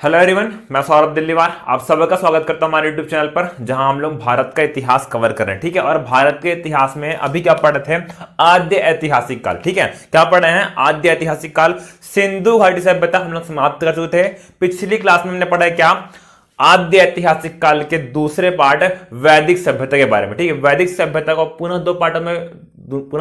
Hello everyone, मैं सौरभ दिल्लीवाल आप सबका स्वागत करता हूं हमारे यूट्यूब चैनल पर, जहां हम लोग भारत का इतिहास कवर कर रहे हैं। ठीक है, और भारत के इतिहास में अभी क्या पढ़ रहे थे? आद्य ऐतिहासिक काल। ठीक है, क्या पढ़ रहे हैं? आद्य ऐतिहासिक काल, सिंधु घाटी सभ्यता हम लोग समाप्त कर चुके थे। पिछली क्लास में हमने पढ़ा है क्या? आद्य ऐतिहासिक काल के दूसरे पार्ट वैदिक सभ्यता के बारे में। ठीक है, वैदिक सभ्यता को पुनः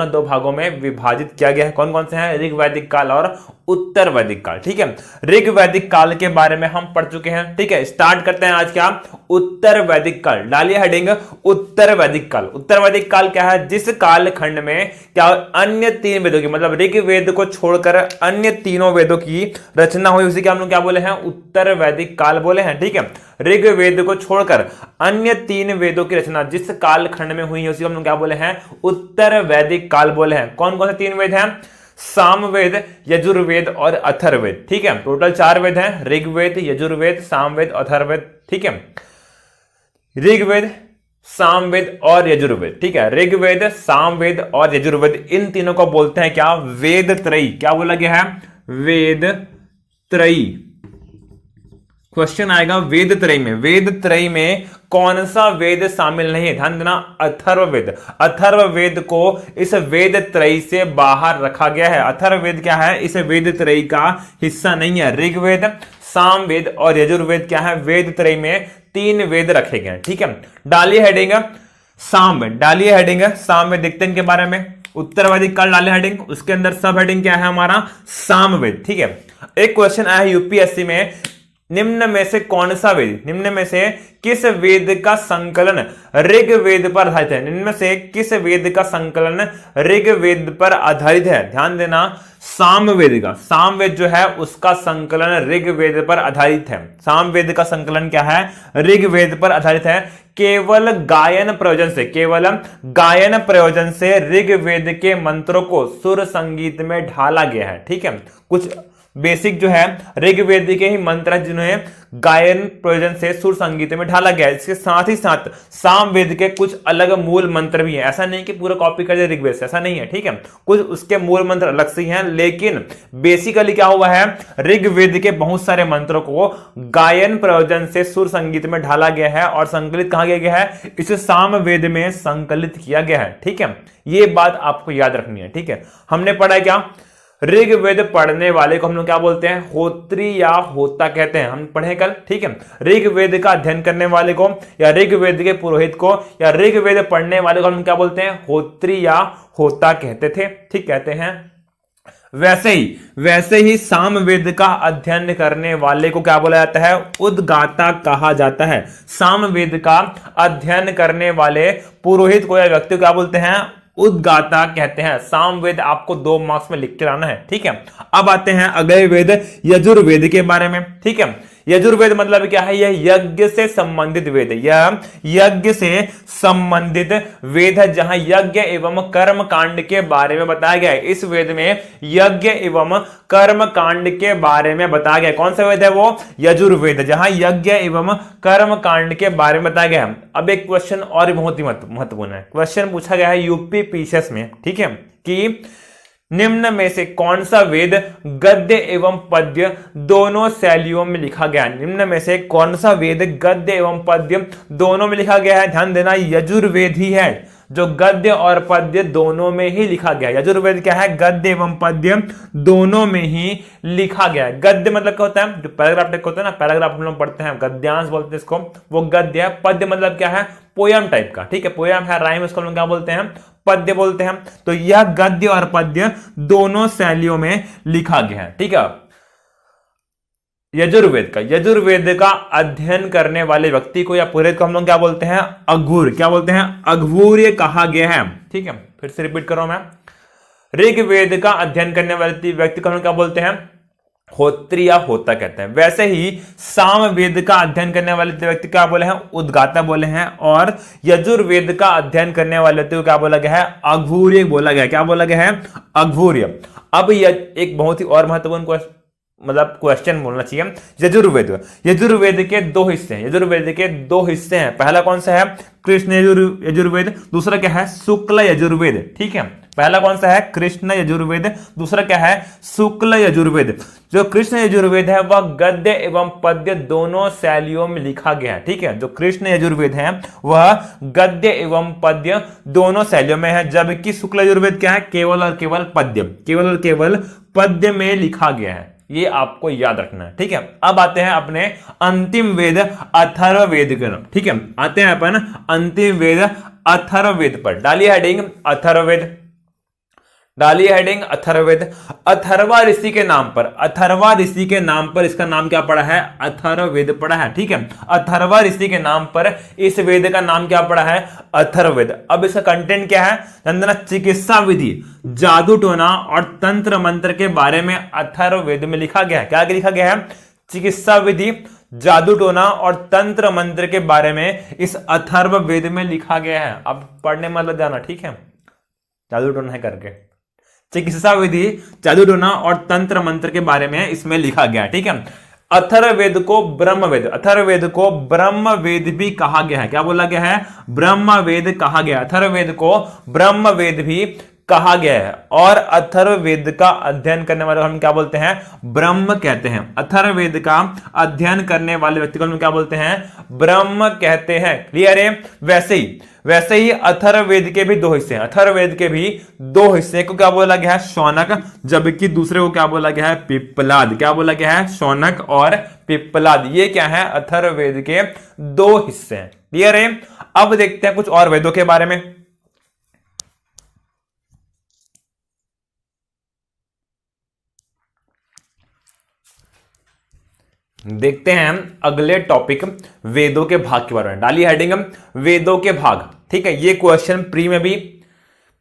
दो भागों में विभाजित किया गया है। कौन कौन से हैं? ऋग वैदिक काल और उत्तर वैदिक काल। ठीक है, ऋग वैदिक काल के बारे में हम पढ़ चुके हैं। ठीक है, स्टार्ट करते हैं आज क्या? उत्तर वैदिक काल। डालिए हेडिंग उत्तर वैदिक काल। उत्तर वैदिक काल क्या है? जिस काल खंड में क्या अन्य तीन वेदों की, मतलब ऋग वेद को छोड़कर अन्य तीनों वेदों की रचना हुई, उसी के हम लोग क्या बोले हैं? उत्तर वैदिक काल बोले हैं। ठीक है, ऋग वेद को छोड़कर अन्य तीन वेदों की रचना जिस काल खंड में हुई है, उसी को हम लोग क्या बोले हैं? उत्तर वैदिक काल बोले हैं। कौन कौन से तीन वेद हैं? सामवेद, यजुर्वेद और अथर्ववेद। ठीक है, टोटल 4 वेद हैं: ऋग्वेद, यजुर्वेद, सामवेद, अथर्ववेद। ठीक है, ऋग्वेद, सामवेद और यजुर्वेद। ठीक है, ऋग्वेद, सामवेद और यजुर्वेद, इन तीनों को बोलते हैं क्या? वेद त्रयी। क्या बोला गया है? वेद त्रयी। क्वेश्चन आएगा वेद त्रयी में। वेद त्रयी में कौन सा वेद शामिल नहीं है? ध्यान देना, अथर्ववेद। अथर्ववेद को इस वेद त्रयी से बाहर रखा गया है। अथर्ववेद क्या है? इस वेद त्रयी का हिस्सा नहीं है। ऋग्वेद, सामवेद और यजुर्वेद क्या है? वेद त्रयी में 3 वेद रखे गए हैं। ठीक है, डालिए हेडिंग सामवेद। डालिए हेडिंग सामवेद, देखते हैं इनके बारे में। उत्तर वैदिक काल डालिए हेडिंग, उसके अंदर सब हेडिंग क्या है हमारा? सामवेद। ठीक है, एक क्वेश्चन आया यूपीएससी में, निम्न में से कौन सा वेद, निम्न में से किस वेद का संकलन ऋग्वेद पर आधारित है? निम्न में से किस वेद का संकलन ऋग्वेद पर आधारित है? ध्यान देना, सामवेद का, सामवेद जो है उसका संकलन ऋग्वेद पर आधारित है। सामवेद का संकलन क्या है? ऋग्वेद पर आधारित है। केवल गायन प्रयोजन से ऋग्वेद के मंत्रों को सुर संगीत में ढाला गया है। ठीक है, कुछ बेसिक जो है ऋग्वेद के ही मंत्र जिन्हें गायन प्रयोजन से सुर संगीत में ढाला गया है। इसके साथ ही साथ सामवेद के कुछ अलग मूल मंत्र भी हैं। ऐसा नहीं कि पूरा कॉपी कर दिया ऋग्वेद से, ऐसा नहीं है। ठीक है, कुछ उसके मूल मंत्र अलग से हैं, लेकिन बेसिकली क्या हुआ है? ऋग्वेद के बहुत सारे मंत्रों को गायन प्रयोजन से सुर संगीत में ढाला गया है और संकलित कहा गया है? इसे सामवेद में संकलित किया गया है। ठीक है, ये बात आपको याद रखनी है। ठीक है, हमने पढ़ा है क्या? ऋग्वेद पढ़ने वाले को हम लोग क्या बोलते हैं? होत्री या होता कहते हैं। हम पढ़े कल। ठीक है, ऋग्वेद का अध्ययन करने वाले को या ऋग्वेद के पुरोहित को या ऋग्वेद पढ़ने वाले को हम क्या बोलते हैं? होत्री या होता कहते थे। ठीक, कहते हैं। वैसे ही सामवेद का अध्ययन करने वाले को क्या बोला जाता है? उद्गाता कहा जाता है। सामवेद का अध्ययन करने वाले पुरोहित को या व्यक्ति को क्या बोलते हैं? उद्गाता कहते हैं। सामवेद आपको 2 मार्क्स में लिख के लाना है। ठीक है, अब आते हैं अगले वेद यजुर्वेद के बारे में। ठीक है, यजुर्वेद मतलब क्या है? यह यज्ञ से संबंधित वेद है। यह यज्ञ से संबंधित वेद है, जहां यज्ञ एवं कर्म कांड के बारे में बताया गया है। इस वेद में यज्ञ एवं कर्म कांड के बारे में बताया गया है। कौन सा वेद है वो? यजुर्वेद, जहां यज्ञ एवं कर्म कांड के बारे में बताया गया है। अब एक क्वेश्चन और बहुत ही महत्वपूर्ण है। क्वेश्चन पूछा गया है यूपी पीसीएस में। ठीक है, कि निम्न में से कौन सा वेद गद्य एवं पद्य दोनों शैलियों में लिखा गया है? निम्न में से कौन सा वेद गद्य एवं पद्य दोनों में लिखा गया है? ध्यान देना, यजुर्वेद ही है जो गद्य और पद्य दोनों में ही लिखा गया है। यजुर्वेद क्या है? गद्य एवं पद्य दोनों में ही लिखा गया है। गद्य मतलब क्या होता है? जो पैराग्राफ टाइप होता है ना, पैराग्राफ हम लोग पढ़ते हैं, गद्यांश बोलते हैं इसको, वो गद्य है। पद्य मतलब क्या है? पोयम टाइप का। ठीक है, पोयम है, राइम, इसको हम लोग क्या बोलते हैं? पद्य बोलते हैं। तो यह गद्य और पद्य दोनों शैलियों में लिखा गया है। ठीक है, यजुर्वेद का अध्ययन करने वाले व्यक्ति को या पुरोहित को हम लोग क्या बोलते हैं? अघूर्य। क्या बोलते हैं? अघूर्य कहा गया है। ठीक है, फिर से रिपीट करो मैं। ऋग्वेद का अध्ययन करने वाले व्यक्ति को हम लोग क्या बोलते हैं? होत्री या होता कहते हैं। वैसे ही सामवेद का अध्ययन करने वाले व्यक्ति क्या बोले हैं? उद्गाता बोले हैं। और यजुर्वेद का अध्ययन करने वाले व्यक्ति को क्या बोला गया है? अघूर्य बोला गया। क्या बोला गया है? अघूर्य। अब यह एक बहुत ही और महत्वपूर्ण क्वेश्चन बोलना चाहिए। यजुर्वेद के 2 हिस्से हैं। यजुर्वेद के 2 हिस्से हैं। पहला कौन सा है? कृष्ण यजुर्वेद। दूसरा क्या है? शुक्ल यजुर्वेद। ठीक है, पहला कौन सा है? कृष्ण यजुर्वेद। दूसरा क्या है? शुक्ल यजुर्वेद। जो कृष्ण यजुर्वेद है वह गद्य एवं पद्य दोनों शैलियों में लिखा गया है, ठीक है। जो कृष्ण यजुर्वेद है वह गद्य एवं पद्य दोनों शैलियों में है, जबकि शुक्ल यजुर्वेद क्या है? केवल और केवल पद्य, केवल और केवल पद्य में लिखा गया है। ये आपको याद रखना है, ठीक है। अब आते हैं अपने अंतिम वेद अथर्ववेद की तरफ, ठीक है। आते हैं अपन अंतिम वेद अथर्ववेद पर। डालिए हेडिंग अथर्ववेद, डालिए हेडिंग अथर्ववेद। अथर्वा ऋषि के नाम पर, अथर्वा ऋषि के नाम पर इसका नाम क्या पड़ा है? अथर्ववेद पड़ा है, ठीक है। अथर्वा ऋषि के नाम पर इस वेद का नाम क्या पड़ा है? अथर्ववेद। अब इसका कंटेंट क्या है? चंदना, चिकित्सा विधि, जादू टोना और तंत्र मंत्र के बारे में अथर्ववेद में लिखा गया है। क्या लिखा गया है? चिकित्सा विधि, जादू टोना और तंत्र मंत्र के बारे में इस अथर्ववेद में लिखा गया है। अब पढ़ने मतलब जाना, ठीक है, जादू टोना है करके। चिकित्सा विधि, जादू टोना और तंत्र मंत्र के बारे में इसमें लिखा गया, ठीक है। अथर्ववेद को ब्रह्मवेद, अथर्ववेद को ब्रह्मवेद भी कहा गया है। क्या बोला गया है? ब्रह्मवेद कहा गया। अथर्ववेद को ब्रह्मवेद भी कहा गया है। और अथर्ववेद का अध्ययन करने वाले हम क्या बोलते हैं? ब्रह्म कहते हैं। अथर्ववेद का अध्ययन करने वाले व्यक्ति को हम क्या बोलते हैं? ब्रह्म कहते हैं। क्लियर है? वैसे ही अथर्ववेद के भी दो हिस्से हैं। अथर्ववेद के भी दो हिस्से को क्या बोला गया है? शौनक, जबकि दूसरे को क्या बोला गया है? पिप्पलाद। क्या बोला गया है? शौनक और पिप्पलाद। ये क्या है? अथर्ववेद के दो हिस्से हैं। क्लियर है? अब देखते हैं कुछ और वेदों के बारे में। देखते हैं हम अगले टॉपिक वेदों के भाग के बारे में। डालिए हेडिंग वेदों के भाग, ठीक है। ये क्वेश्चन प्री में भी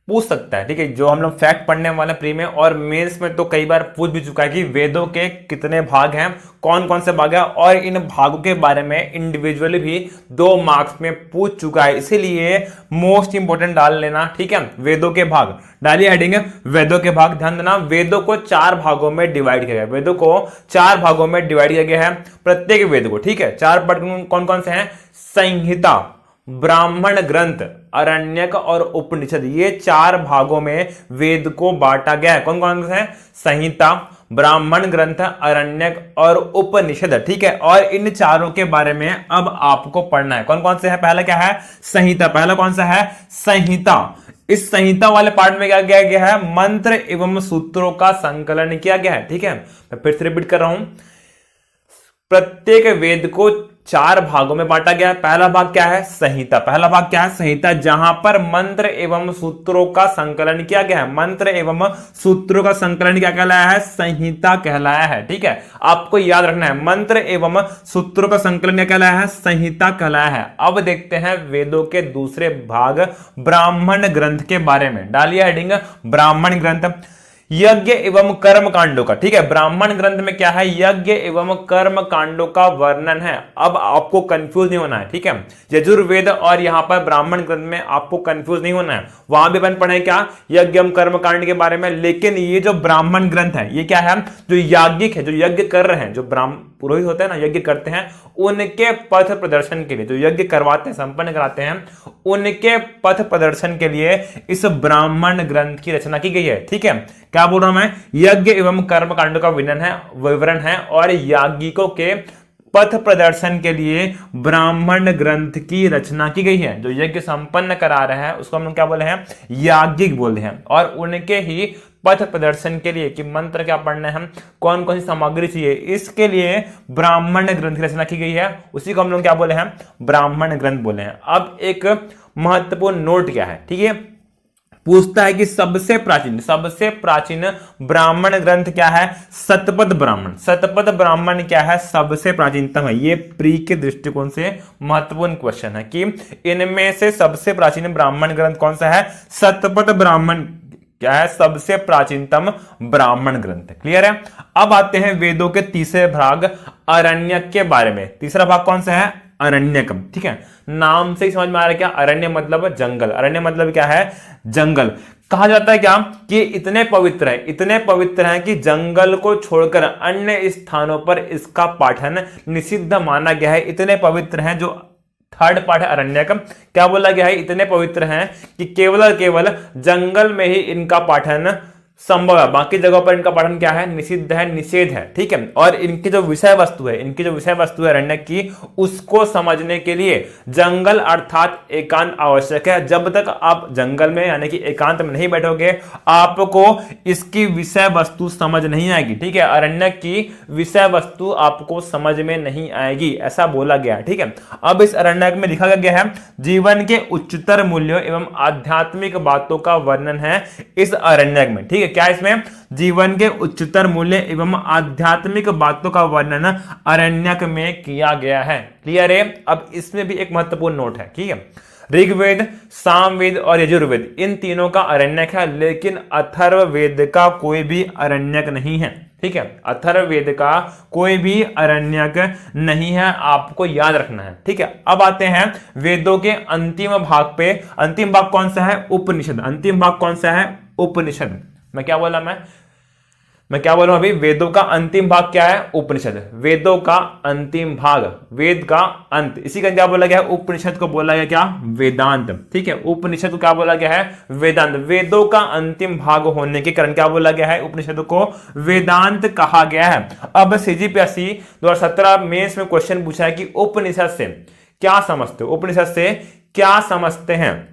पूछ सकता है, ठीक है। जो हम लोग फैक्ट पढ़ने वाले प्री में और मेंस में तो कई बार पूछ भी चुका है कि वेदों के कितने भाग हैं, कौन कौन से भाग हैं, और इन भागों के बारे में इंडिविजुअली भी 2 मार्क्स में पूछ चुका है। इसीलिए मोस्ट इंपोर्टेंट डाल लेना, ठीक है। वेदों के भाग, डालिए हेडिंग वेदों के भाग। ध्यान देना, वेदों को 4 भागों में डिवाइड किया गया है। वेदों को 4 भागों में डिवाइड किया गया है, प्रत्येक वेद को, ठीक है। 4 पार्ट कौन कौन से हैं? संहिता, ब्राह्मण ग्रंथ, अरण्यक और उपनिषद। ये 4 भागों में वेद को बांटा गया है। कौन कौन से हैं? संहिता, ब्राह्मण ग्रंथ, अरण्यक और उपनिषद, ठीक है। और इन चारों के बारे में अब आपको पढ़ना है। कौन कौन से हैं? पहला क्या है? संहिता। पहला कौन सा है? संहिता। इस संहिता वाले पार्ट में क्या किया गया है? मंत्र एवं सूत्रों का संकलन किया गया है, ठीक है। मैं फिर से रिपीट कर रहा हूं, प्रत्येक वेद को 4 भागों में बांटा गया है। पहला भाग क्या है? संहिता। पहला भाग क्या है? संहिता, जहां पर मंत्र एवं सूत्रों का संकलन किया गया है। मंत्र एवं सूत्रों का संकलन क्या कहलाया है? संहिता कहलाया है, ठीक है। आपको याद रखना है, मंत्र एवं सूत्रों का संकलन क्या कहलाया है? संहिता कहलाया है। अब देखते हैं वेदों के दूसरे भाग ब्राह्मण ग्रंथ के बारे में। डालिए हेडिंग ब्राह्मण ग्रंथ। यज्ञ एवं कर्म कांडों का, ठीक है। ब्राह्मण ग्रंथ में क्या है? यज्ञ एवं कर्म कांडों का वर्णन है। अब आपको कंफ्यूज नहीं होना है, ठीक है। यजुर्वेद और यहां पर ब्राह्मण ग्रंथ में आपको कंफ्यूज नहीं होना है। वहां भी अपन पढ़े क्या? यज्ञ एवं कर्म कांड के बारे में। लेकिन ये जो ब्राह्मण ग्रंथ है ये क्या है? जो याज्ञिक है, जो यज्ञ कर रहे हैं, जो पुरोहित होते हैं ना, यज्ञ करते हैं, उनके पथ प्रदर्शन के लिए, जो यज्ञ करवाते हैं, संपन्न कराते हैं, उनके पथ प्रदर्शन के लिए इस ब्राह्मण ग्रंथ की रचना की गई है, ठीक है। क्या बोल रहा हूं मैं? यज्ञ एवं कर्म कांड का विवरण है और याज्ञिकों के पथ प्रदर्शन के लिए ब्राह्मण ग्रंथ की रचना की गई है। जो यज्ञ संपन्न करा रहे हैं उसको हम क्या बोले हैं? याज्ञिक बोलते हैं। और उनके ही पथ प्रदर्शन के लिए कि मंत्र क्या पढ़ने हैं, कौन कौन सी सामग्री चाहिए, इसके लिए ब्राह्मण ग्रंथ की रचना की गई है। उसी को हम लोग क्या बोले हैं? ब्राह्मण ग्रंथ बोले हैं। अब एक महत्वपूर्ण नोट क्या है, ठीक है, पूछता है कि सबसे प्राचीन ब्राह्मण ग्रंथ क्या है? शतपथ ब्राह्मण। शतपथ ब्राह्मण क्या है? सबसे प्राचीनतम है। ये प्री के दृष्टिकोण से महत्वपूर्ण क्वेश्चन है कि इनमें से सबसे प्राचीन ब्राह्मण ग्रंथ कौन सा है? शतपथ ब्राह्मण क्या है? सबसे प्राचीनतम ब्राह्मण ग्रंथ। क्लियर है? अब आते हैं वेदों के तीसरे भाग अरण्यक के बारे में। तीसरा भाग कौन सा है? अरण्यकम, ठीक है। नाम से ही समझ में आ रहा है क्या? अरण्य मतलब जंगल। अरण्य मतलब क्या है? जंगल। कहा जाता है क्या कि इतने पवित्र हैं कि जंगल को छोड़कर अन्य स्थानों पर इसका पाठन निषिद्ध माना गया है। इतने पवित्र हैं जो थर्ड पार्ट है अरण्यक। क्या बोला गया है, इतने पवित्र हैं कि केवल और केवल जंगल में ही इनका पाठन संभव है, बाकी जगहों पर इनका पाठन क्या है, निषिद्ध है, निषेध है। ठीक है, और इनकी जो विषय वस्तु है, इनकी जो विषय वस्तु है अरण्यक की, उसको समझने के लिए जंगल अर्थात एकांत आवश्यक है। जब तक आप जंगल में यानी कि एकांत में नहीं बैठोगे, आपको इसकी विषय वस्तु समझ नहीं आएगी। ठीक है, अरण्यक की विषय वस्तु आपको समझ में नहीं आएगी, ऐसा बोला गया है। ठीक है, अब इस अरण्यक में लिखा गया है जीवन के उच्चतर मूल्यों एवं आध्यात्मिक बातों का वर्णन है इस अरण्यक में। ठीक है, क्या इसमें जीवन के उच्चतर मूल्य एवं आध्यात्मिक बातों का वर्णन अरण्यक में किया गया है। क्लियर है। अब इसमें भी एक महत्वपूर्ण नोट है। ठीक है, ऋग्वेद, सामवेद और यजुर्वेद इन तीनों का अरण्यक है, लेकिन अथर्ववेद का कोई भी अरण्यक नहीं है। ठीक है, अथर्ववेद का कोई भी अरण्यक नहीं है, आपको याद रखना है। ठीक है, अब आते हैं वेदों के अंतिम भाग पे। अंतिम भाग कौन सा है, उपनिषद। अंतिम भाग कौन सा है, उपनिषद। मैं क्या बोला, मैं क्या बोल रहा हूं अभी, वेदों का अंतिम भाग क्या है, उपनिषद। वेदों का अंतिम भाग, वेद का अंत, इसी का क्या बोला गया है, उपनिषद को बोला गया क्या, वेदांत। ठीक है, उपनिषद को क्या बोला गया है, वेदांत। वेदों का अंतिम भाग होने के कारण क्या बोला गया है, उपनिषद को वेदांत कहा गया है। अब सीजीपीएससी 2017 में इसमें क्वेश्चन पूछा है कि उपनिषद से क्या समझते हो, उपनिषद से क्या समझते हैं।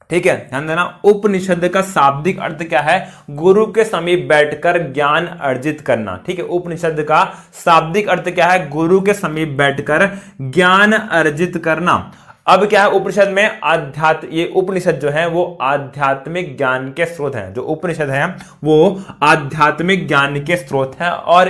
ठीक है, ध्यान देना, उपनिषद का शाब्दिक अर्थ क्या है, गुरु के समीप बैठकर ज्ञान अर्जित करना। ठीक है, उपनिषद का शाब्दिक अर्थ क्या है, गुरु के समीप बैठकर ज्ञान अर्जित करना। अब क्या है, उपनिषद में ये उपनिषद जो है वो आध्यात्मिक ज्ञान के स्रोत हैं। जो उपनिषद है वो आध्यात्मिक ज्ञान के स्रोत है, और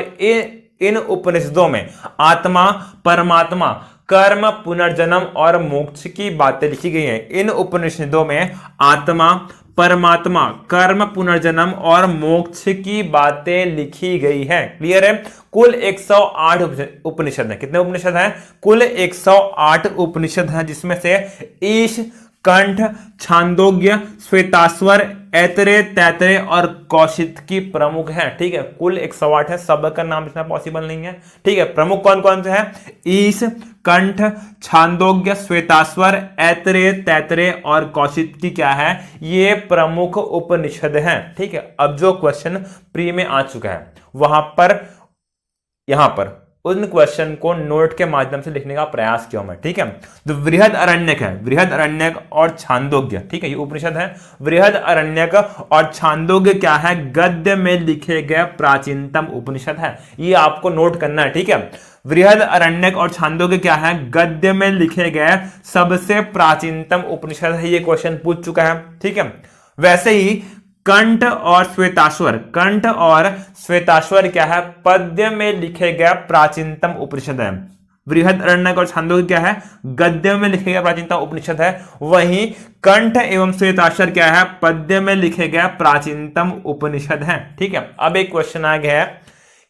इन उपनिषदों में आत्मा, परमात्मा, कर्म, पुनर्जन्म और मोक्ष की बातें लिखी गई हैं। इन उपनिषदों में आत्मा, परमात्मा, कर्म, पुनर्जन्म और मोक्ष की बातें लिखी गई है। क्लियर है। कुल 108 उपनिषद है। कितने उपनिषद हैं, कुल 108 उपनिषद हैं, जिसमें से ईश, कंठ, छांदोग्य, श्वेताश्वर, ऐतरेय, तैतरेय और कौशिकी प्रमुख है। ठीक है, कुल 108 है, सबका नाम इसमें पॉसिबल नहीं है। ठीक है, प्रमुख कौन कौन से हैं, ईश, कंठ, छांदोग्य, श्वेताश्वर, ऐतरेय, तैतरेय और कौशिकी क्या है, ये प्रमुख उपनिषद हैं। ठीक है, अब जो क्वेश्चन प्री में आ चुका है वहां पर, यहां पर उन क्वेश्चन को नोट के माध्यम से लिखने का प्रयास किया मैं। ठीक है, जो बृहद अरण्यक है, बृहद अरण्यक और छांदोग्य, ठीक है, ये उपनिषद है। बृहद अरण्यक और छांदोग्य क्या है, गद्य में लिखे गए प्राचीनतम उपनिषद है। ये आपको नोट करना है। ठीक है, बृहद अरण्यक और छांदोग्य क्या है, गद्य में लिखे गए सबसे प्राचीनतम उपनिषद है। ये क्वेश्चन पूछ चुका है। ठीक है, वैसे ही कंठ और श्वेताश्वर, कंठ और श्वेताश्वर क्या है, पद्य में लिखे गए प्राचीनतम उपनिषद है। बृहद अरण्यक और छांदोग्य क्या है, गद्य में लिखे गए प्राचीनतम उपनिषद है। वहीं कंठ एवं श्वेताश्वर क्या है, पद्य में लिखे गए प्राचीनतम उपनिषद है। ठीक है, अब एक क्वेश्चन आ गया है,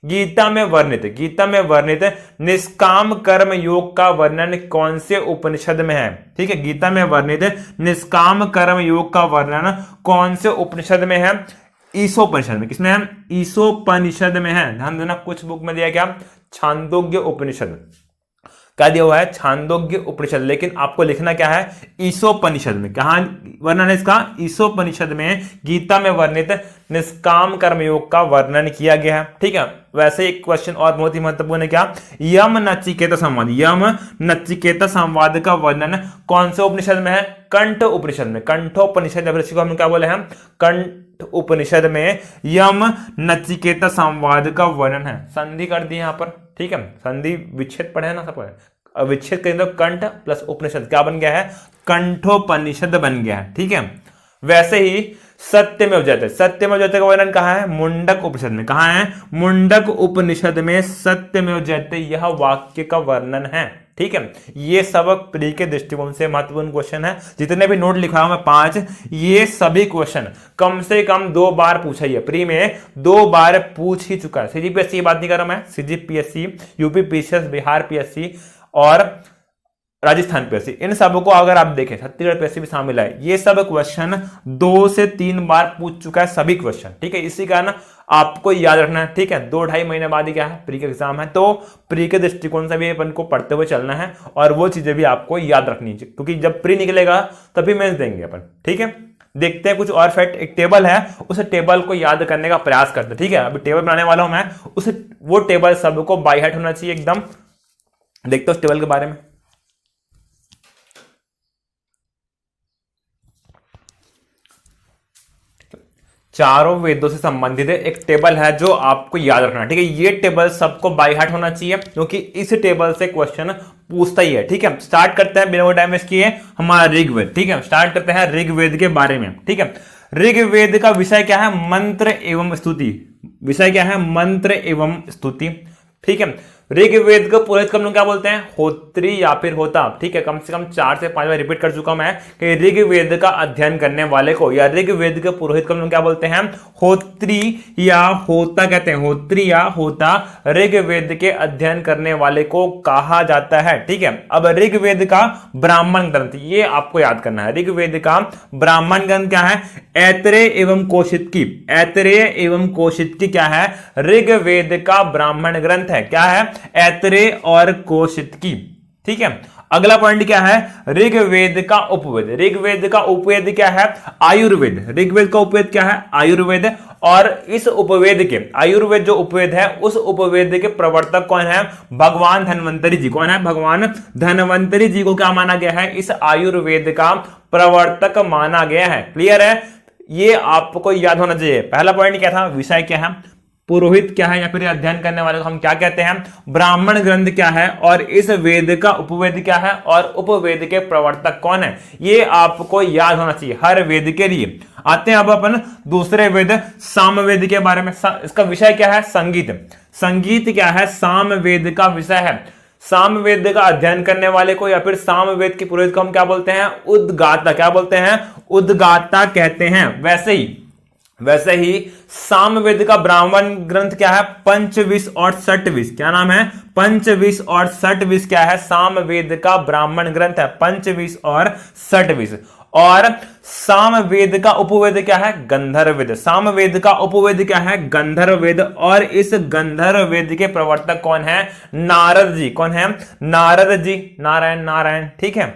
गीता में वर्णित निष्काम कर्म योग का वर्णन कौन से उपनिषद में है। ठीक है, गीता में वर्णित निष्काम कर्म योग का वर्णन कौन से उपनिषद में है, ईशोपनिषद में। किसमें है, ईशोपनिषद में है। ध्यान देना, कुछ बुक में दिया क्या, छांदोग्य उपनिषद, क्या दिया हुआ है, छांदोग्य उपनिषद, लेकिन आपको लिखना क्या है, ईशोपनिषद में। कहां वर्णन है इसका, ईशोपनिषद में गीता में वर्णित निष्काम कर्मयोग का वर्णन किया गया है। ठीक है, वैसे एक क्वेश्चन और बहुत ही महत्वपूर्ण है, क्या, यम नचिकेता संवाद, यम नचिकेता संवाद का वर्णन कौन से उपनिषद में है, कंठ उपनिषद में। कंठोपनिषद को हम क्या बोले हैं, कंठ उपनिषद में यम नचिकेता संवाद का वर्णन है। संधि कर दी यहां पर। ठीक है, संधि विच्छेद पढ़े ना सब, विच्छेद करें तो कंठ प्लस उपनिषद क्या बन गया है, कंठोपनिषद बन गया है। ठीक है, वैसे ही सत्यमेव जयते का वर्णन कहां है, मुंडक उपनिषद में। कहां है, मुंडक उपनिषद में सत्यमेव जयते यह वाक्य का वर्णन है। ठीक है, ये सब प्री के दृष्टिकोण से महत्वपूर्ण क्वेश्चन है। जितने भी नोट लिखा हूं मैं 5, ये सभी क्वेश्चन कम से कम 2 बार पूछा ही है, प्री में 2 बार पूछ ही चुका है। सीजीपीएससी की बात नहीं कर रहा मैं, CGPSC, UP PCS, Bihar PSC और राजस्थान पीएससी, इन सबको अगर आप देखें, छत्तीसगढ़ पीएससी भी शामिल है, ये सब क्वेश्चन 2 से 3 बार पूछ चुका है सभी क्वेश्चन, ठीक है। इसी कारण आपको याद रखना है, ठीक है। 2-2.5 महीने बाद ही क्या है, प्री का एग्जाम है, तो प्री के दृष्टिकोण से भी अपन को पढ़ते हुए चलना है और वो चीजें भी आपको याद रखनी चाहिए, क्योंकि जब प्री निकलेगा तभी मेंस देंगे अपन, ठीक है। देखते हैं कुछ और फैक्ट, एक टेबल है, उस टेबल को याद करने का प्रयास करते हैं, ठीक है। अभी टेबल बनाने वाला हूं मैं, उस वो टेबल सबको बाय हार्ट होना चाहिए एकदम। देखते हो उस टेबल के बारे में। चारों वेदों से संबंधित एक टेबल है जो आपको याद रखना है, ठीक है। ये टेबल सबको बाय हार्ट होना चाहिए, क्योंकि इस टेबल से क्वेश्चन पूछता ही है, ठीक है। स्टार्ट करते हैं बिना टाइम वेस्ट किए हमारा ऋग्वेद, ठीक है। स्टार्ट करते हैं ऋग्वेद के बारे में, ठीक है। ऋग्वेद का विषय क्या है, मंत्र एवं स्तुति। विषय क्या है, मंत्र एवं स्तुति, ठीक है। ऋग्वेद को पुरोहित हम लोग क्या बोलते हैं, होत्री या फिर होता, ठीक है। कम से कम 4 से 5 बार रिपीट कर चुका मैं कि ऋग्वेद का अध्ययन करने वाले को या ऋग्वेद के पुरोहित को हम लोग क्या बोलते हैं, होत्री या होता कहते हैं। होत्री या होता ऋग्वेद के अध्ययन करने वाले को कहा जाता है, ठीक है। अब ऋग्वेद का ब्राह्मण ग्रंथ, ये आपको याद करना है। ऋग्वेद का ब्राह्मण ग्रंथ क्या है, ऐतरेय एवं कौशितकी। ऐतरेय एवं कौशितकी क्या है, ऋग्वेद का ब्राह्मण ग्रंथ है। क्या है, ऐतरेय और कौशितकी, ठीक है। अगला पॉइंट क्या है, ऋग्वेद का उपवेद। ऋग्वेद का उपवेद क्या है, आयुर्वेद। ऋग्वेद का उपवेद क्या है, आयुर्वेद। और इस उपवेद के, आयुर्वेद जो उपवेद है, उस उपवेद के प्रवर्तक कौन है, भगवान धन्वंतरी जी। कौन है, भगवान धन्वंतरी जी को क्या माना गया है, इस आयुर्वेद का प्रवर्तक माना गया है। क्लियर है, ये आपको याद होना चाहिए। पहला पॉइंट क्या था, विषय क्या है, पुरोहित क्या है या फिर अध्ययन करने वाले को हम क्या कहते हैं, ब्राह्मण ग्रंथ क्या है, और इस वेद का उपवेद क्या है, और उपवेद के प्रवर्तक कौन है, ये आपको याद होना चाहिए हर वेद के लिए। आते हैं अब अपन दूसरे वेद सामवेद के बारे में। इसका विषय क्या है, संगीत। संगीत क्या है, सामवेद का विषय है। सामवेद का अध्ययन करने वाले को या फिर सामवेद के पुरोहित को हम क्या बोलते हैं, उद्गाता। क्या बोलते हैं, उद्गाता कहते हैं। वैसे ही सामवेद का ब्राह्मण ग्रंथ क्या है, पंचविश और षटविश। क्या नाम है, पंचविश और षटविश क्या है, सामवेद का ब्राह्मण ग्रंथ है, पंचविश और षटविश। और सामवेद का उपवेद क्या है, गंधर्ववेद। सामवेद का उपवेद क्या है, गंधर्ववेद। और इस गंधर्ववेद के प्रवर्तक कौन है, नारद जी। कौन है, नारद जी, नारायण नारायण, ठीक है।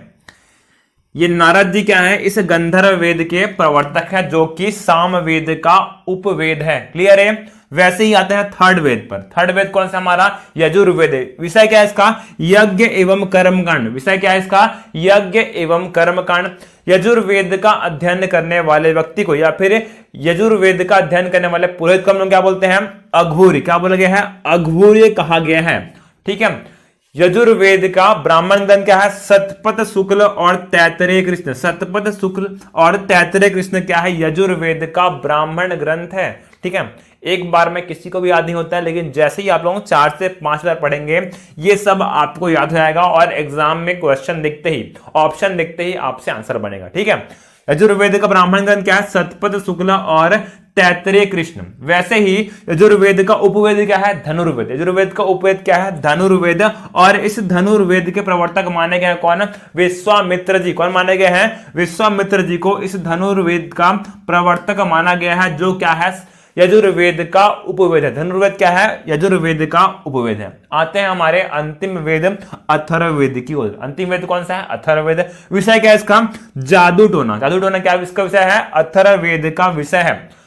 ये नारद जी क्या है, इस गंधर्व वेद के प्रवर्तक है, जो कि सामवेद का उपवेद है। क्लियर है। वैसे ही आते हैं थर्ड वेद पर। थर्ड वेद कौन सा हमारा, यजुर्वेद। विषय क्या है इसका, यज्ञ एवं कर्मकांड। विषय क्या है इसका, यज्ञ एवं कर्मकांड। यजुर्वेद का अध्ययन करने वाले व्यक्ति को या फिर यजुर्वेद का अध्ययन करने वाले पुरोहित को हम लोग क्या बोलते हैं, अघोरी। क्या बोला गया है, अघोरी कहा गया है, ठीक है। यजुर्वेद का ब्राह्मण ग्रंथ क्या है, शतपथ शुक्ल और तैतरेय कृष्ण। शतपथ शुक्ल और तैतरेय कृष्ण क्या है, यजुर्वेद का ब्राह्मण ग्रंथ है, ठीक है। एक बार में किसी को भी याद नहीं होता है, लेकिन जैसे ही आप लोग 4 से 5 बार पढ़ेंगे ये सब आपको याद हो जाएगा और एग्जाम में क्वेश्चन दिखते ही, ऑप्शन दिखते ही आपसे आंसर बनेगा, ठीक है। यजुर्वेद का ब्राह्मण ग्रंथ क्या है, शतपथ शुक्ल और तैतरेय कृष्ण। वैसे ही यजुर्वेद का उपवेद क्या है, धनुर्वेद। यजुर्वेद का उपवेद क्या है, धनुर्वेद। और इस धनुर्वेद के प्रवर्तक माने गए हैं कौन, विश्वामित्र जी। कौन माने गए हैं, विश्वामित्र जी को इस धनुर्वेद का प्रवर्तक माना गया है, जो क्या है, यजुर्वेद का उपवेद है। धनुर्वेद क्या है, यजुर्वेद का उपवेद है। आते हैं हमारे अंतिम वेद अथर्ववेद की ओर। अंतिम वेद कौन सा है, अथर्ववेद। विषय क्या है इसका, जादू टोना। जादू टोना क्या इसका विषय है, अथर्ववेद का विषय है।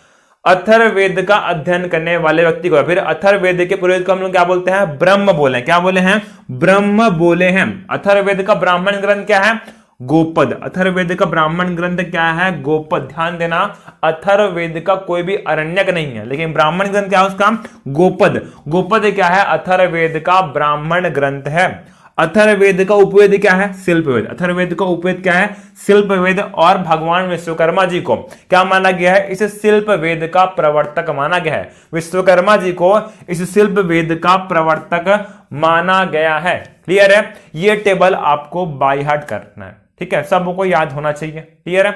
अथर्ववेद का अध्ययन करने वाले व्यक्ति को फिर अथर्ववेद के पुरोहित को हम लोग क्या बोलते हैं, ब्रह्म बोले। क्या बोले हैं, ब्रह्म बोले हैं। अथर्ववेद का ब्राह्मण ग्रंथ क्या है, गोपद। अथर्ववेद का ब्राह्मण ग्रंथ क्या है, गोपद। ध्यान देना, अथर्ववेद का कोई भी अरण्यक नहीं है, लेकिन ब्राह्मण ग्रंथ क्या है उसका, गोपद। गोपद क्या है, अथर्ववेद का ब्राह्मण ग्रंथ है। अथर्ववेद का उपवेद क्या है, शिल्पवेद। अथर्ववेद का उपवेद क्या है, शिल्पवेद। और भगवान विश्वकर्मा जी को क्या माना गया है, इस शिल्पवेद का प्रवर्तक माना गया है। विश्वकर्मा जी को इस शिल्पवेद का प्रवर्तक माना गया है। क्लियर है। ये टेबल आपको बाय हार्ट करना है, ठीक है, सबको याद होना चाहिए। क्लियर है।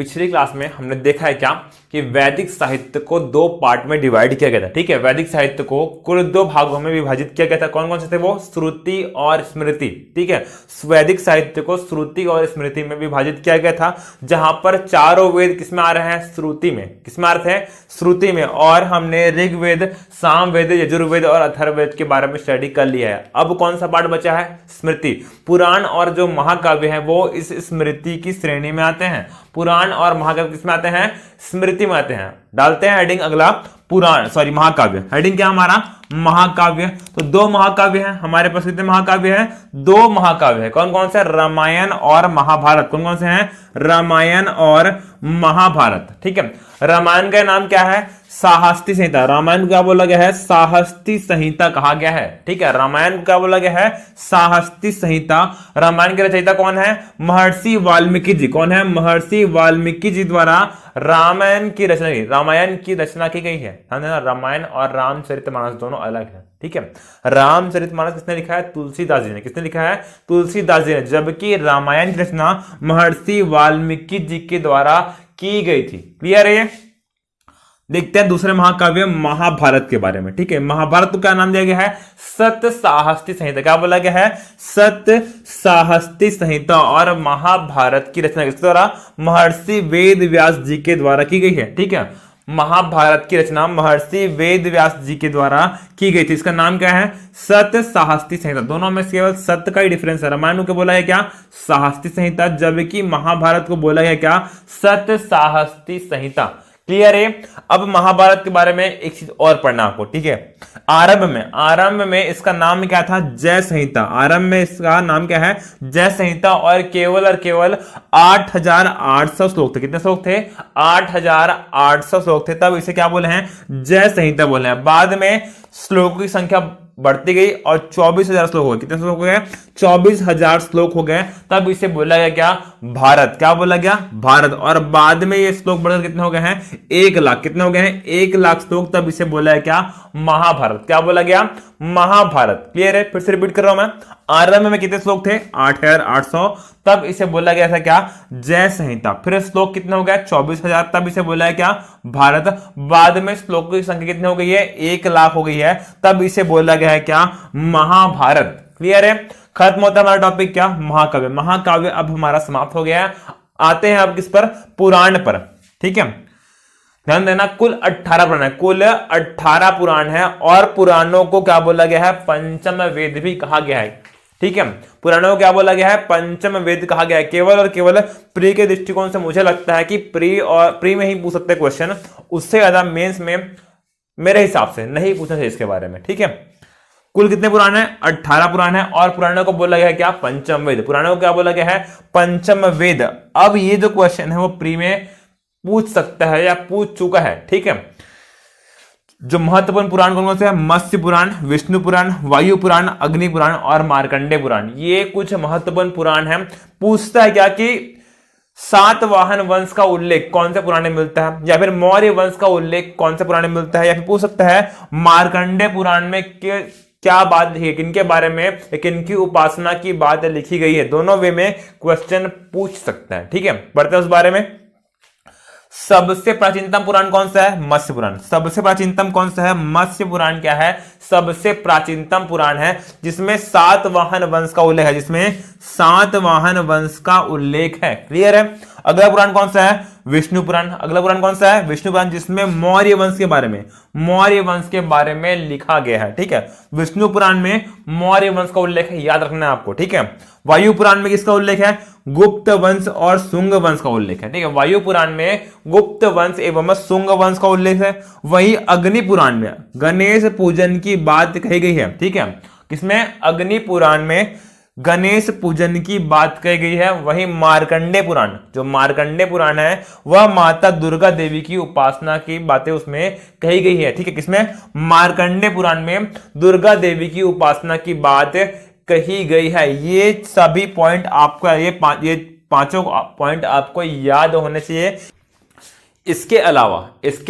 पिछली क्लास में हमने देखा है क्या कि वैदिक साहित्य को दो पार्ट में डिवाइड किया गया था। ठीक है, वैदिक साहित्य को कुल दो भागों में विभाजित किया गया था। कौन कौन से थे वो? श्रुति और स्मृति। ठीक है, वैदिक साहित्य को श्रुति और स्मृति में विभाजित किया गया था, जहां पर चारों वेद किसमें आ रहे हैं? श्रुति में। किसमें आ रहे हैं? श्रुति में। और हमने ऋग्वेद, सामवेद, यजुर्वेद और अथर्ववेद के बारे में स्टडी कर लिया है। अब कौन सा पार्ट बचा है? स्मृति। पुराण और जो महाकाव्य है वो इस स्मृति की श्रेणी में आते हैं। पुराण और महाकाव्य किसमें आते हैं? स्मृति में आते हैं। डालते हैं हेडिंग अगला, पुराण सॉरी महाकाव्य। हेडिंग क्या हमारा? महाकाव्य। तो दो महाकाव्य हैं हमारे पास। कितने महाकाव्य हैं? दो महाकाव्य है। कौन कौन से? रामायण और महाभारत। कौन कौन से हैं? रामायण और महाभारत। ठीक है, रामायण का नाम क्या है? साहस्ती संहिता। रामायण क्या बोला गया है? साहस्ती संहिता कहा गया है। ठीक है, रामायण क्या बोला गया है? साहस्ती संहिता। रामायण के रचयिता कौन है? महर्षि वाल्मीकि जी। कौन है? महर्षि वाल्मीकि जी द्वारा रामायण की रचना की, रामायण की रचना की गई है। रामायण और रामचरितमानस दोनों अलग है। ठीक है, रामचरितमानस किसने लिखा है? तुलसीदास जी ने। किसने लिखा है? तुलसीदास जी ने। जबकि रामायण की रचना महर्षि वाल्मीकि जी के द्वारा की गई थी। क्लियर है? देखते हैं दूसरे महाकाव्य महाभारत के बारे में। ठीक है, महाभारत को क्या नाम दिया गया है? सत साहस्ती संहिता। क्या बोला गया है? सत साहस्ती संहिता। और महाभारत की रचना किसके द्वारा? महर्षि वेद व्यास जी के द्वारा की गई है। ठीक है, महाभारत की रचना महर्षि वेद व्यास जी के द्वारा की गई थी। इसका नाम क्या है? सत साहस्ती संहिता। दोनों में केवल सत का ही डिफरेंस है। रामायण को बोला है क्या? साहस्ती संहिता, जबकि महाभारत को बोला गया क्या? सत साहस्ती संहिता। क्लियर है? अब महाभारत के बारे में एक चीज और पढ़ना आपको। ठीक है, आरंभ में इसका नाम क्या था? जय संहिता। आरंभ में इसका नाम क्या है? जय संहिता। और केवल 8,800 श्लोक थे। कितने श्लोक थे? 8,800 श्लोक थे। तब इसे क्या बोले हैं? जय संहिता बोले हैं। बाद में श्लोकों की संख्या बढ़ती गई और 24,000 श्लोक हो गए। कितने श्लोक हो गए? 24,000 श्लोक हो गए। तब इसे बोला गया क्या? भारत। क्या बोला गया? भारत। और बाद में ये श्लोक बढ़कर कितने हो गए हैं? 1 लाख। कितने हो गए हैं? 1 लाख श्लोक। तब इसे बोला है क्या? महाभारत। क्या बोला गया? महाभारत। क्लियर है? फिर से रिपीट कर रहा हूं मैं। आरंभ में कितने श्लोक थे? 8,800। तब इसे बोला गया था क्या? जय संहिता। फिर श्लोक कितने हो गए? 24,000। तब इसे बोला है क्या? भारत। बाद में श्लोकों की संख्या कितनी हो गई है? 1 लाख हो गई है। तब इसे बोला गया है क्या? महाभारत। क्लियर है? खत्म होता है हमारा टॉपिक क्या? महाकाव्य। महाकाव्य अब हमारा समाप्त हो गया है। आते हैं अब किस पर? पुराण पर। ठीक है, ध्यान देना, कुल 18 पुराण है। कुल 18 पुराण है। और पुराणों को क्या बोला गया है? पंचम वेद भी कहा गया है। ठीक है, पुराणों को क्या बोला गया है? पंचम वेद कहा गया है। केवल और केवल प्री के दृष्टिकोण से मुझे लगता है कि प्री में ही पूछ सकते हैं क्वेश्चन, उससे ज्यादा मेंस में मेरे हिसाब से नहीं पूछना चाहिए इसके बारे में। ठीक है, कुल कितने पुराण है? 18 पुराण है। और पुराणों को बोला गया है क्या? पंचम वेद। पुराणों को क्या बोला गया है? पंचम वेद। अब ये जो क्वेश्चन है वो प्री में पूछ सकता है या पूछ चुका है। ठीक है, जो महत्वपूर्ण पुराण कौन कौन से हैं? मत्स्य पुराण, विष्णु पुराण, वायु पुराण, अग्नि पुराण और मार्कंडेय पुराण। ये कुछ महत्वपूर्ण पुराण है। पूछता है क्या कि सातवाहन वंश का उल्लेख कौन से पुराण में मिलता है, या फिर मौर्य वंश का उल्लेख कौन से पुराण में मिलता है, या फिर पूछ सकता है मार्कंडेय पुराण में क्या बात है, किनके बारे में, किनकी उपासना की बात लिखी गई है। दोनों वे में क्वेश्चन पूछ सकता है। ठीक है, बढ़ते हैं उस बारे में। सबसे प्राचीनतम पुराण कौन सा है? मत्स्य पुराण। सबसे प्राचीनतम कौन सा है? मत्स्य पुराण। क्या है? सबसे प्राचीनतम पुराण है, जिसमें सातवाहन वंश का उल्लेख है। जिसमें सातवाहन वंश का उल्लेख है। क्लियर है? अगला पुराण कौन सा है? विष्णु पुराण। अगला पुराण कौन सा है? विष्णु पुराण, जिसमें मौर्य वंश के बारे में लिखा गया है। ठीक है, विष्णु पुराण में मौर्य वंश का उल्लेख है, याद रखना है आपको। ठीक है, वायु पुराण में किसका उल्लेख है? गुप्त वंश और शुंग वंश का उल्लेख है। ठीक है, वायु पुराण में गुप्त वंश एवं शुंग वंश का उल्लेख है। वही अग्नि पुराण में गणेश पूजन की बात कही गई है। ठीक है, किसमें? अग्नि पुराण में गणेश पूजन की बात कही गई है। वही मार्कंडेय पुराण, जो मार्कंडेय पुराण है वह माता दुर्गा देवी की उपासना की बातें उसमें कही गई है। ठीक है, किसमें? मार्कंडेय पुराण में दुर्गा देवी की उपासना की बात कही गई है। ये सभी पॉइंट आपको ये पांचों पॉइंट आपको याद होने चाहिए। इसके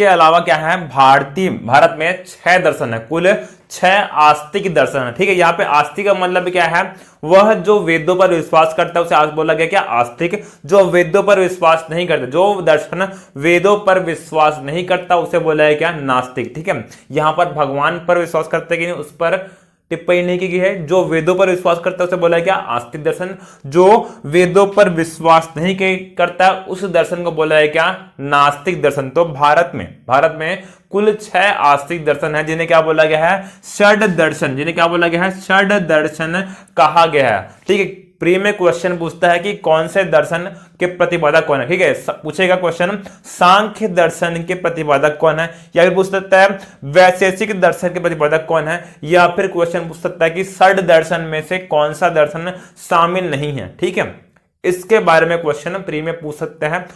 अलावा क्या है, भारत में 6 दर्शन है, कुल 6 आस्तिक दर्शन है। ठीक है, यहाँ पे आस्तिक का मतलब क्या है, वह जो वेदों पर विश्वास करता है उसे आज बोला गया क्या, आस्तिक। जो वेदों पर विश्वास नहीं करता, जो दर्शन वेदों पर विश्वास नहीं करता उसे बोला है क्या, नास्तिक। ठीक है, यहां पर भगवान पर विश्वास करते कि नहीं उस पर टिप्पणी नहीं की गई है। जो वेदों पर विश्वास करता है उसे बोला है क्या, आस्तिक दर्शन। जो वेदों पर विश्वास नहीं करता उस दर्शन को बोला है क्या, नास्तिक दर्शन। तो भारत में कुल 6 आस्तिक दर्शन है, जिन्हें क्या बोला गया है, षड दर्शन। जिन्हें क्या बोला गया है, षड दर्शन कहा गया है। ठीक है, प्री में क्वेश्चन पूछता है कि कौन से दर्शन के प्रतिपादक कौन है। ठीक है, पूछेगा क्वेश्चन सांख्य दर्शन के प्रतिपादक कौन है, या फिर पूछ सकता है वैशेषिक दर्शन के प्रतिपादक कौन है, या फिर क्वेश्चन पूछ सकता है कि षड दर्शन में से कौन सा दर्शन शामिल नहीं है। ठीक है, इसके बारे में क्वेश्चन प्री में पूछ सकते हैं,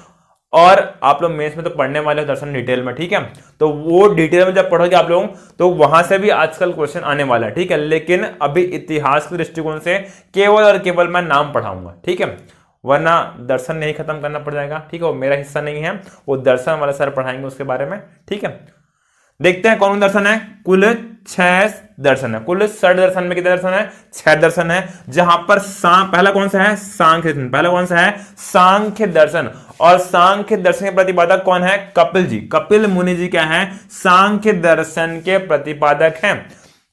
और आप लोग मेंस में तो पढ़ने वाले हो दर्शन डिटेल में। ठीक है, तो वो डिटेल में जब पढ़ोगे आप लोग तो वहां से भी आजकल क्वेश्चन आने वाला है। ठीक है, लेकिन अभी इतिहास के दृष्टिकोण से केवल और केवल मैं नाम पढ़ाऊंगा। ठीक है, वरना दर्शन नहीं खत्म करना पड़ जाएगा। ठीक है, वो मेरा हिस्सा नहीं है, वो दर्शन वाला सर पढ़ाएंगे उसके बारे में। ठीक है, देखते हैं कौन दर्शन है। कुल 6 दर्शन है, कुल षड दर्शन में कितने दर्शन है, 6 दर्शन है। जहां पर पहला कौन सा है, सांख्य दर्शन। पहला कौन सा है, सांख्य दर्शन। और सांख्य दर्शन के प्रतिपादक कौन है, कपिल जी। कपिल मुनि जी क्या है, सांख्य दर्शन के प्रतिपादक हैं।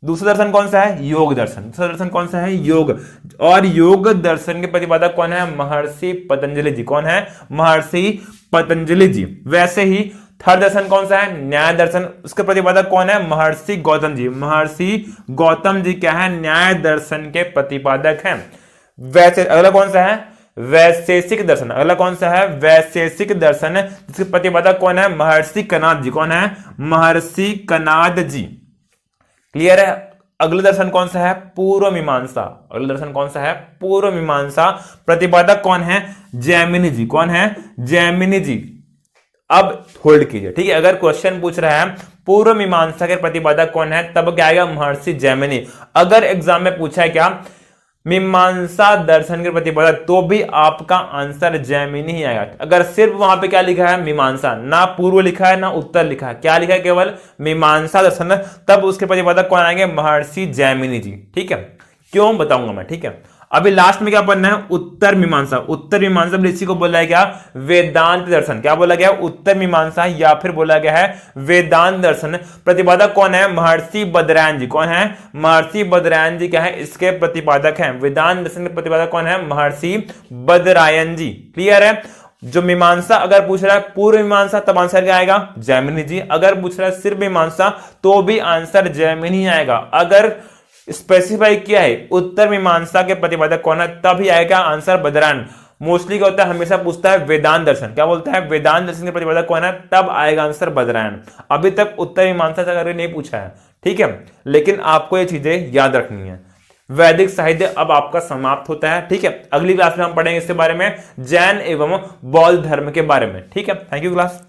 दूसरा दर्शन कौन सा है, योग दर्शन। दूसरा दर्शन कौन सा है, योग। और योग दर्शन के प्रतिपादक कौन है, महर्षि पतंजलि जी। कौन है, महर्षि पतंजलि जी। वैसे ही थर्ड दर्शन कौन सा है, न्याय दर्शन। उसके प्रतिपादक कौन है, महर्षि गौतम जी। महर्षि गौतम जी क्या है, न्याय दर्शन के प्रतिपादक हैं। वैसे अगला कौन सा है, वैशेषिक दर्शन। अगला कौन सा है, वैशेषिक दर्शन, जिसके प्रतिपादक कौन है, महर्षि कनाद जी। कौन है, महर्षि कनाद जी। क्लियर है। अगला दर्शन कौन सा है, पूर्व मीमांसा। अगला दर्शन कौन सा है, पूर्व मीमांसा। प्रतिपादक कौन है, जैमिनी जी। कौन है, जैमिनी जी। अब होल्ड कीजिए। ठीक है, अगर क्वेश्चन पूछ रहा है पूर्व मीमांसा के प्रतिपादक कौन है, तब क्या आएगा, महर्षि जैमिनी। अगर एग्जाम में पूछा है क्या, मीमांसा दर्शन के प्रतिपादक, तो भी आपका आंसर जैमिनी ही आएगा। अगर सिर्फ वहां पे क्या लिखा है, मीमांसा, ना पूर्व लिखा है ना उत्तर लिखा है, क्या लिखा है, केवल मीमांसा दर्शन, तब उसके प्रतिपादक कौन आएंगे, महर्षि जैमिनी जी। ठीक है, क्यों बताऊंगा मैं। ठीक है, अभी लास्ट में क्या पढ़ना है, उत्तर मीमांसा। उत्तर मीमांसा इसी को बोला गया वेदांत दर्शन। क्या बोला गया, उत्तर मीमांसा, या फिर बोला गया है वेदांत दर्शन। प्रतिपादक कौन है, महर्षि बदरायन जी। कौन है, महर्षि बदरायन जी क्या है, इसके प्रतिपादक हैं। वेदांत दर्शन के प्रतिपादक कौन है, महर्षि बदरायन जी। क्लियर है। जो मीमांसा अगर पूछ रहा है पूर्व मीमांसा, तब आंसर क्या आएगा, जैमिनी जी। अगर पूछ रहा है सिर्फ मीमांसा, तो भी आंसर जैमिनी आएगा। अगर स्पेसिफाई किया है उत्तर मीमांसा के प्रतिपादक कौन है, तभी आएगा आंसर बदरायन। मोस्टली क्या होता है, हमेशा पूछता है वेदांत दर्शन। क्या बोलता है, वेदांत दर्शन के प्रतिपादक कौन है, तब आएगा आंसर बदरायन। अभी तक उत्तर मीमांसा से करके नहीं पूछा है। ठीक है, लेकिन आपको ये चीजें याद रखनी है। वैदिक साहित्य अब आपका समाप्त होता है। ठीक है, अगली क्लास में हम पढ़ेंगे इसके बारे में, जैन एवं बौद्ध धर्म के बारे में। ठीक है, थैंक यू क्लास।